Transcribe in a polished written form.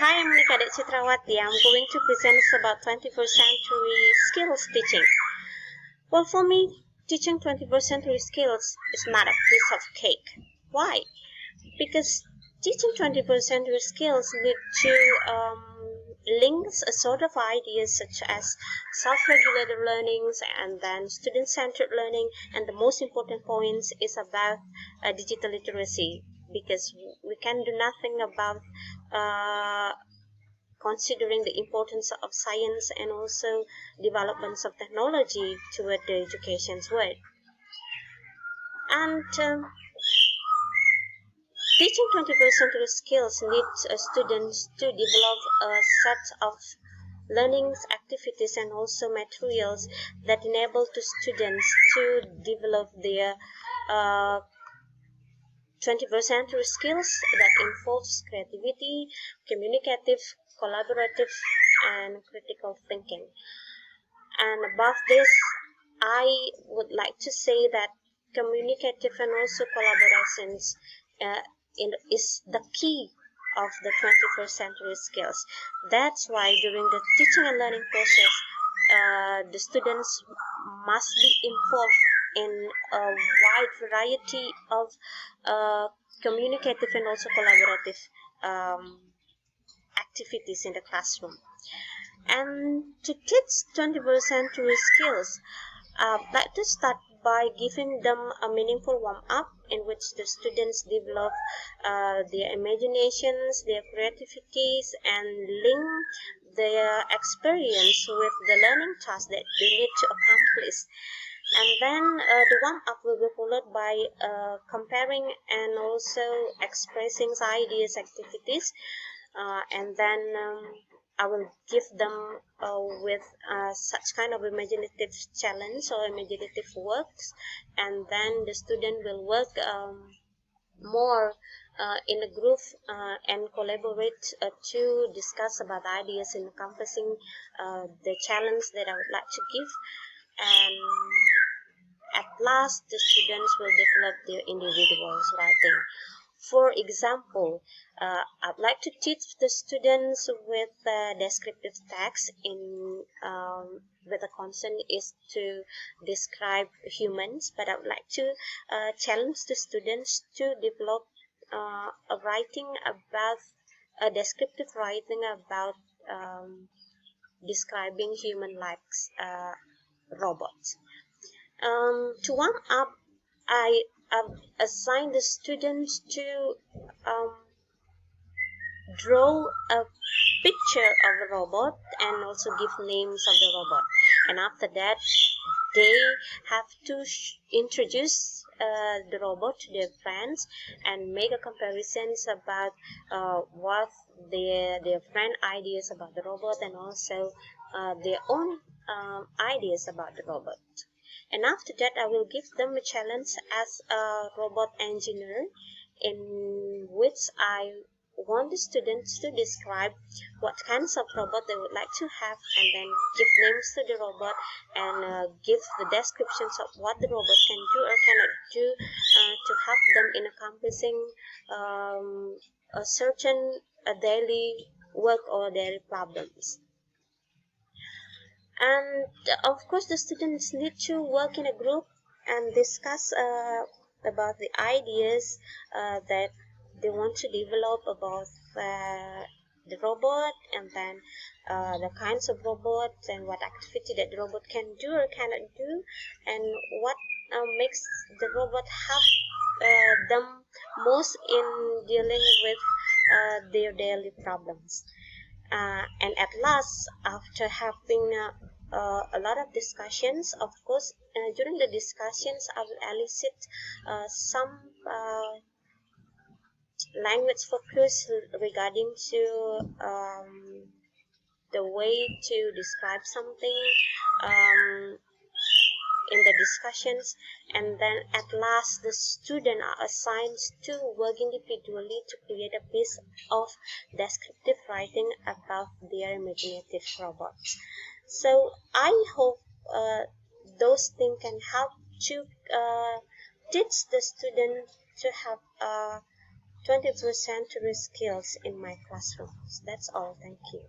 Hi, I'm Nikada Chitrawati. I'm going to present about 21st century skills teaching. Well, for me, teaching 21st century skills is not a piece of cake. Why? Because teaching 21st century skills need to link a sort of ideas such as self-regulated learnings and then student-centered learning, and the most important points is about digital literacy, because we can do nothing about uh, considering the importance of science and also developments of technology toward the education's world. And teaching 21st century skills needs students to develop a set of learnings activities and also materials that enable to students to develop their uh, 21st century skills that involves creativity, communicative, collaborative, and critical thinking. And above this, I would like to say that communicative and also collaborations uh, is the key of the 21st century skills. That's why during the teaching and learning process, the students must be involved in a wide variety of communicative and also collaborative activities in the classroom. And to teach 21st century skills, I'd like to start by giving them a meaningful warm-up in which the students develop their imaginations, their creativities, and link their experience with the learning task that they need to accomplish. And then the warm-up will be followed by comparing and also expressing ideas, activities, and then I will give them with such kind of imaginative challenge or imaginative works, and then the student will work more in a group and collaborate to discuss about ideas encompassing the challenge that I would like to give. And at last, the students will develop their individuals writing. For example, I'd like to teach the students with descriptive text in where the concern is to describe humans, but I would like to challenge the students to develop a writing about a descriptive writing about describing human-like robots. To warm up, I assign the students to draw a picture of a robot and also give names of the robot. And after that, they have to introduce the robot to their friends and make a comparisons about what their friend ideas about the robot and also their own ideas about the robot. And after that, I will give them a challenge as a robot engineer, in which I want the students to describe what kinds of robot they would like to have, and then give names to the robot and give the descriptions of what the robot can do or cannot do to help them in accomplishing a certain daily work or daily problems. And of course, the students need to work in a group and discuss about the ideas that they want to develop about the robot, and then the kinds of robots and what activity that the robot can do or cannot do, and what makes the robot help them most in dealing with their daily problems. And at last, after having a lot of discussions, of course, during the discussions, I will elicit some language focus regarding to the way to describe something in the discussions. And then at last, the student are assigned to work individually to create a piece of descriptive writing about their imaginative robots. So I hope those things can help to teach the student to have 21st century skills in my classroom. That's all. Thank you.